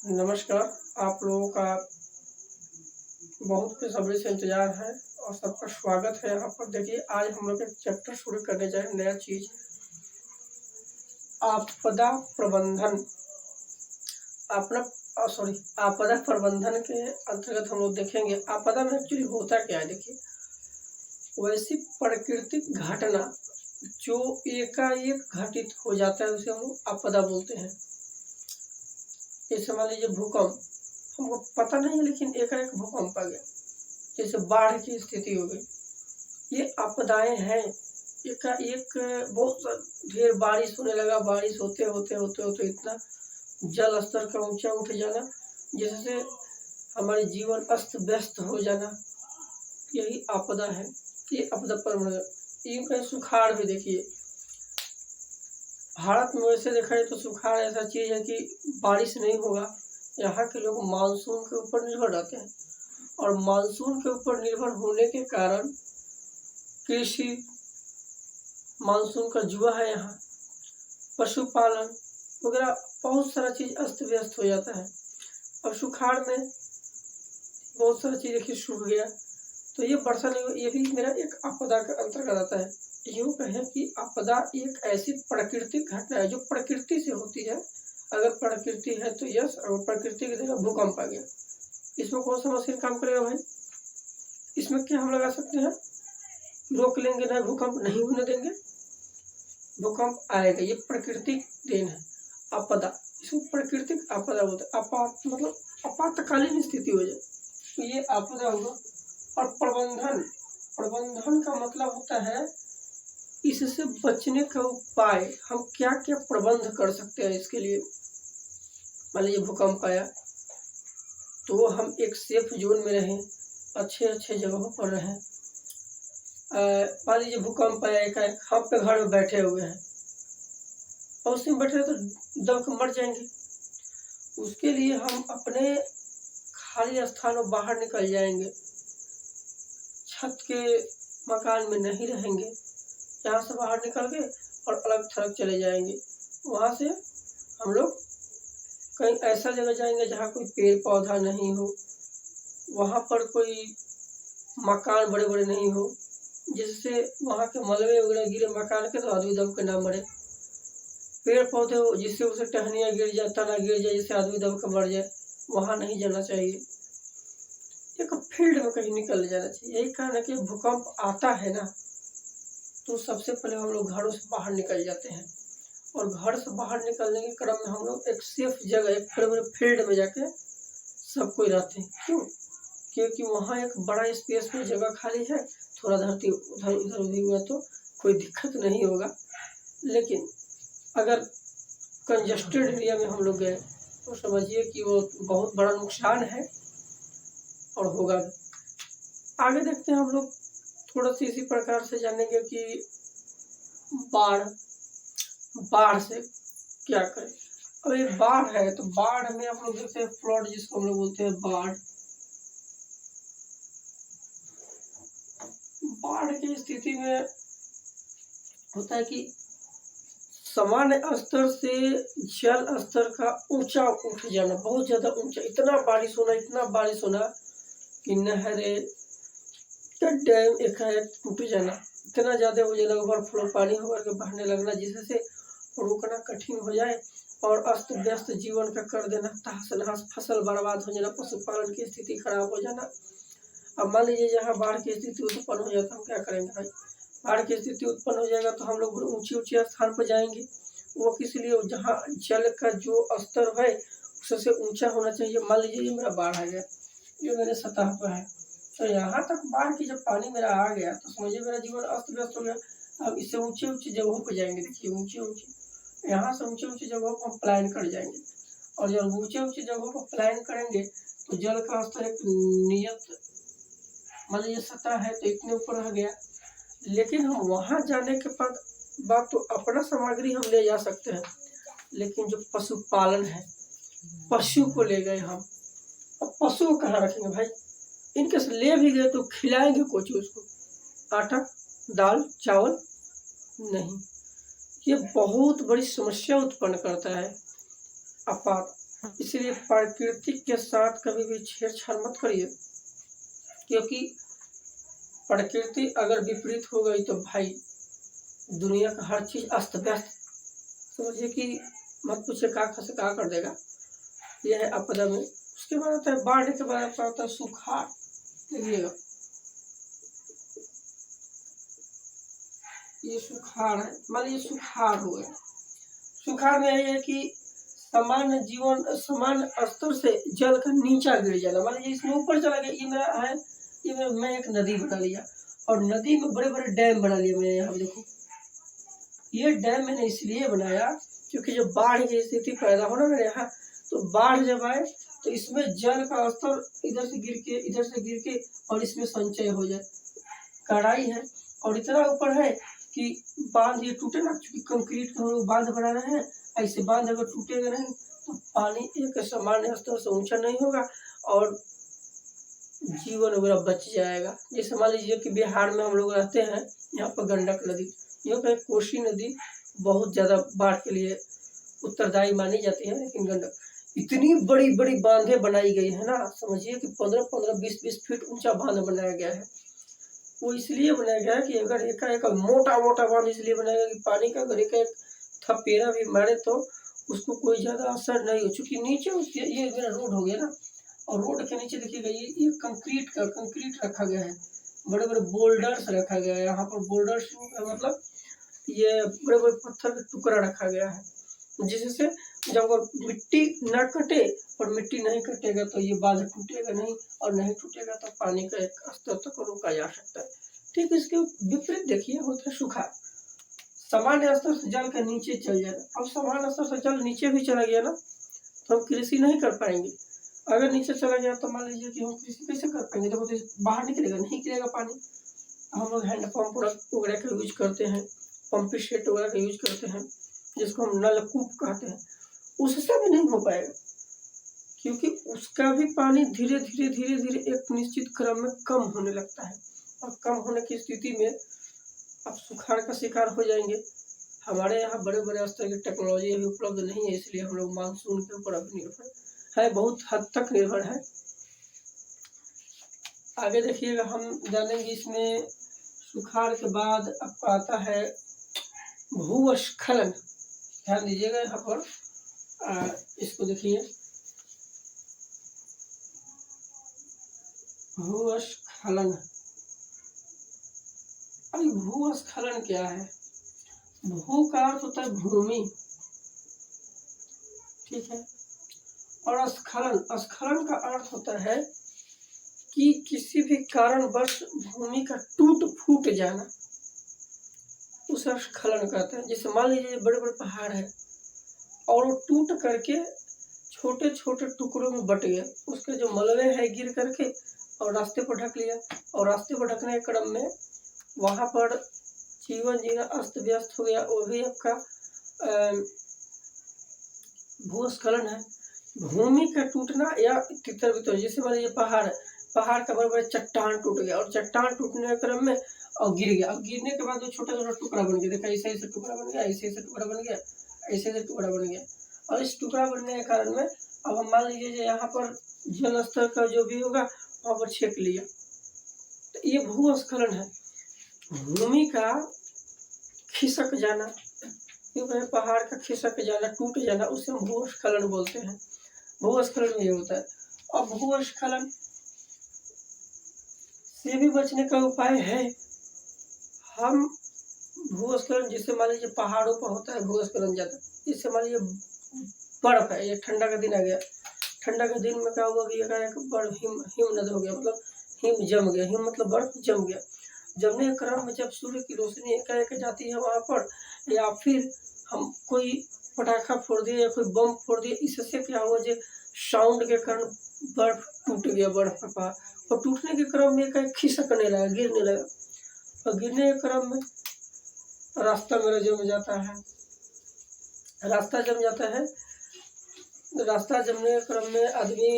नमस्कार। आप लोगों का बहुत बेसब्री से इंतज़ार है और सबका स्वागत है यहाँ पर। देखिए, आज हम लोग एक चैप्टर शुरू करने जा रहे हैं, नया चीज़, आपदा प्रबंधन। आपना सॉरी आपदा प्रबंधन के अंतर्गत हम लोग देखेंगे आपदा में एक्चुअली होता क्या है। देखिए, वैसी प्राकृतिक घटना जो एकाएक घटित हो जाता है उसे हम लोग आपदा बोलते हैं। जैसे मान लीजिए भूकंप, हमको पता नहीं है लेकिन एकाएक भूकंप आ गया, जैसे बाढ़ की स्थिति हो गई, ये आपदाएं हैं। एकाएक बहुत ढेर बारिश होने लगा, बारिश होते होते होते होते इतना जल स्तर का ऊंचा उठ जाना जिससे हमारे जीवन अस्त व्यस्त हो जाना, यही आपदा है। ये आपदा पर यूं कहीं सुखाड़ भी देखिए, भारत में वैसे देखा जाए तो सुखाड़ ऐसा चीज़ है कि बारिश नहीं होगा। यहाँ के लोग मानसून के ऊपर निर्भर रहते हैं और मानसून के ऊपर निर्भर होने के कारण कृषि, मानसून का जुआ है यहाँ, पशुपालन वगैरह बहुत सारा चीज़ अस्त व्यस्त हो जाता है। अब सुखाड़ में बहुत सारी चीज़ देखिए सूख गया, तो ये वर्षा नहीं हो, ये भी मेरा एक आपदा का अंतर्गत आता है। यूँ कहें कि आपदा एक ऐसी प्राकृतिक घटना है जो प्रकृति से होती है। अगर प्रकृति है तो यस, और प्रकृति की जगह भूकंप आ गया, इसमें कौन सा मशीन काम करेगा भाई? इसमें क्या हम लगा सकते हैं? रोक लेंगे ना, भूकंप नहीं होने देंगे, भूकंप आएगा। ये प्राकृतिक देन है आपदा, इसको प्राकृतिक आपदा बोलते हैं। आपात मतलब आपातकालीन स्थिति हो जाए तो ये आपदा होगा। और प्रबंधन, प्रबंधन का मतलब होता है इससे बचने का उपाय, हम क्या क्या प्रबंध कर सकते हैं इसके लिए। मान लीजिए भूकंप आया तो हम एक सेफ जोन में रहें, अच्छे अच्छे जगहों पर रहें। मान लीजिए भूकंप आया एकाएक, हम अपने घर में बैठे हुए हैं और उसी में बैठे तो दब के मर जाएंगे। उसके लिए हम अपने खाली स्थान में बाहर निकल जाएंगे, छत के मकान में नहीं रहेंगे, यहाँ से बाहर निकल के और अलग थलग चले जाएंगे। वहाँ से हम लोग कहीं ऐसा जगह जाएंगे जहाँ कोई पेड़ पौधा नहीं हो, वहाँ पर कोई मकान बड़े बड़े नहीं हो, जिससे वहाँ के मलबे वगैरह गिरे मकान के तो आदमी दब के ना मरे। पेड़ पौधे हो जिससे उसे टहनियाँ गिर जाए, तना गिर जाए जिससे आदमी दब के मर जाए, वहाँ नहीं जाना चाहिए। एक फील्ड में कहीं निकल जाना चाहिए। यही कारण है कि भूकंप आता है ना तो सबसे पहले हम लोग घरों से बाहर निकल जाते हैं और घर से बाहर निकलने के क्रम में हम लोग एक सेफ जगह, एक बड़े बड़े फील्ड में जाके सब कोई रहते हैं। क्यों? क्योंकि वहाँ एक बड़ा स्पेस में जगह खाली है, थोड़ा धरती उधर उधर भी हुआ तो कोई दिक्कत नहीं होगा। लेकिन अगर कंजस्टेड एरिया में हम लोग गए तो समझिए कि वो बहुत बड़ा नुकसान है और होगा भी। आगे देखते हैं हम लोग, थोड़ा सी इसी प्रकार से जानेंगे कि बाढ़, बाढ़ से क्या करें। अब एक बाढ़ है तो बाढ़ में हम लोग देखते हैं फ्लड, जिसको हम लोग बोलते हैं बाढ़। बाढ़ की स्थिति में होता है कि सामान्य स्तर से जल स्तर का ऊंचा उठ जाना, बहुत ज्यादा ऊंचा, इतना बारिश होना, इतना बारिश होना कि नहरें, डैम एकाएक टूट जाना, इतना ज्यादा हो जाना, ओवरफ्लो पानी होकर के बहने लगना जिससे रोकना कठिन हो जाए और अस्त व्यस्त जीवन का कर देना, तहस नहस, फसल बर्बाद हो जाना, पशुपालन की स्थिति खराब हो जाना। अब मान लीजिए जहाँ बाढ़ की स्थिति उत्पन्न हो जाता है, हम क्या करेंगे भाई? बाढ़ की स्थिति उत्पन्न हो जाएगा तो हम लोग ऊंचे ऊंचे स्थान पर जाएंगे। वो किस लिए? जहाँ जल का जो स्तर है उससे ऊंचा होना चाहिए। मान लीजिए ये मेरा बाढ़ आ गया, ये मेरे सतह पर है, तो यहाँ तक बाढ़ की जब पानी मेरा आ गया तो समझिए मेरा जीवन अस्त व्यस्त हो गया। अब इससे ऊंचे ऊंचे जगहों पर जाएंगे। देखिए ऊंचे ऊंचे, यहाँ से ऊंचे ऊंचे जगहों पर हम प्लान कर जाएंगे और जब ऊंचे ऊंचे जगहों पर प्लान करेंगे तो जल का स्तर एक नियत, मान लीजिए सतह है तो इतने ऊपर रह गया। लेकिन हम वहां जाने के बाद तो अपना सामग्री हम ले जा सकते हैं, लेकिन जो पशुपालन है, पशु को ले गए हम, अब पशु को कहाँ रखेंगे भाई? इनके से ले भी गए तो खिलाएंगे कुछ उसको? आटा, दाल, चावल नहीं। ये बहुत बड़ी समस्या उत्पन्न करता है आपात। इसलिए प्रकृति के साथ कभी भी छेड़छाड़ मत करिए, क्योंकि प्रकृति अगर विपरीत हो गई तो भाई दुनिया का हर चीज़ अस्त व्यस्त, समझिए कि मत पूछे का कर देगा। यह है आपदा में। उसके बाद आता है बाढ़ के बाद आपका आता है सुखाड़। देखिएगा ये सुखाड़ है, मान लीजिए सुखाड़ हो गया। सुखाड़ में यही है कि सामान्य स्तर से जल का नीचा गिर जाना। मान लीजिए इसमें ऊपर चला गया, ये मेरा है, मैं एक नदी बना लिया और नदी में बड़े बड़े डैम बना लिए मैंने। यहाँ देखो ये डैम मैंने इसलिए बनाया क्योंकि जब बाढ़ की स्थिति पैदा हो ना मेरे यहाँ, तो बाढ़ जब आए तो इसमें जल का स्तर इधर से गिर के और इसमें संचय हो जाए। कड़ाई है और इतना ऊपर है कि बांध ये टूटे ना, क्योंकि कंक्रीट का हम लोग बांध बना रहे हैं। ऐसे बांध अगर टूटेगा नहीं तो पानी एक सामान्य स्तर से ऊंचा नहीं होगा और जीवन वगैरह बच जाएगा। जैसे मान लीजिए कि बिहार में हम लोग रहते हैं, यहाँ पर गंडक नदी, यहाँ पर कोसी नदी बहुत ज़्यादा बाढ़ के लिए उत्तरदायी मानी जाती है, लेकिन गंडक इतनी बड़ी बड़ी बांधे बनाई गई है ना, समझिए कि 15-15, 20-20 फीट ऊंचा बांध बनाया गया है। वो इसलिए बनाया गया है कि अगर एकाएक मोटा बांध इसलिए बनाया गया कि पानी का अगर एक थपेरा भी मारे तो उसको कोई ज़्यादा असर नहीं हो, चूँकि नीचे उसके ये मेरा रोड हो गया ना, और रोड के नीचे देखिएगा ये कंक्रीट रखा गया है, बड़े बड़े बोल्डर्स रखा गया है। यहाँ पर बोल्डर्स मतलब ये बड़े बड़े पत्थर का टुकड़ा रखा गया है, जिससे जब मिट्टी न कटे और मिट्टी नहीं कटेगा तो ये बांध टूटेगा नहीं, और नहीं टूटेगा तो पानी का एक स्तर तक रोका जा सकता है। ठीक इसके विपरीत देखिए होता है सुखाड़। सामान्य स्तर से जल के नीचे चल जाएगा। अब सामान्य स्तर से जल नीचे भी चला गया ना तो हम कृषि नहीं कर पाएंगे। अगर नीचे चला गया तो मान लीजिए कि हम कृषि कैसे कर पाएंगे, देखो तो बाहर निकलेगा, नहीं निकलेगा पानी। हम लोग हैंडपम्प वगैरह का यूज करते हैं, पंप सेट वगैरह का यूज करते हैं, जिसको हम नलकूप कहते हैं, उससे भी नहीं हो पाएगा, क्योंकि उसका भी पानी धीरे धीरे एक निश्चित क्रम में कम होने लगता है, और कम होने की स्थिति में आप सुखाड़ का शिकार हो जाएंगे। हमारे यहाँ बड़े बड़े स्तर की टेक्नोलॉजी अभी उपलब्ध नहीं है, इसलिए हम लोग मानसून के ऊपर अभी निर्भर है, बहुत हद तक निर्भर है। आगे देखिएगा हम जानेंगे इसमें सुखाड़ के बाद आपका आता है भूस्खलन। ध्यान दीजिएगा यहाँ पर, इसको देखिए भूस्खलन। अभी भूस्खलन क्या है? भू का अर्थ होता है भूमि, ठीक है, और स्खलन का अर्थ होता है कि किसी भी कारणवश भूमि का टूट फूट जाना, उस स्खलन कहते हैं। जैसे मान लीजिए बड़े बड़े पहाड़ है और वो टूट करके छोटे छोटे टुकड़ों में बट गया, उसके जो मलबे है गिर करके और रास्ते पर ढक लिया, और रास्ते पर ढकने के क्रम में वहाँ पर जीवन जीना अस्त व्यस्त हो गया, वो भी आपका भूस्खलन है। भूमि का टूटना या तितर बितर, जैसे मान लीजिए पहाड़ का बड़े बड़े चट्टान टूट गया, और चट्टान टूटने के क्रम में और गिर गया, और गिरने के बाद वो छोटा छोटा टुकड़ा बन गया, देखा ऐसे टुकड़ा बन गया, ऐसे टुकड़ा बन गया, ऐसे टुकड़ा बन गया, और इस टुकड़ा बनने के कारण में अब हम मान लीजिए यहाँ पर जल स्तर का जो भी होगा वहाँ पर छेक लिया, तो ये भूस्खलन है। भूमि का खिसक जाना, क्योंकि पहाड़ का खिसक जाना, टूट जाना, उसे हम भूस्खलन बोलते हैं। भूस्खलन ये होता है। और भूस्खलन से भी बचने का उपाय है, हम भूस्खलन जिससे मान लीजिए पहाड़ों पर होता है भूस्खलन ज़्यादा, जिससे मान लीजिए बर्फ है, ये ठंडा का दिन आ गया, ठंडा के दिन में क्या हुआ कि एक बर्फ हिमनद हो गया, मतलब हिम जम गया, हिम मतलब बर्फ जम गया। जमने के क्रम में जब सूर्य की रोशनी एकाएक जाती है वहाँ पर, या फिर हम कोई पटाखा फोड़ दिए या कोई बम फोड़ दिए, इससे क्या हुआ जो साउंड के कारण बर्फ टूट गया, बर्फ का पहाड़, और टूटने के क्रम में एकाएक खिसकने लगा, गिरने लगा, और गिरने के क्रम में रास्ता मेरा जम जाता है। रास्ता जम जाता है, रास्ता जमने के क्रम में आदमी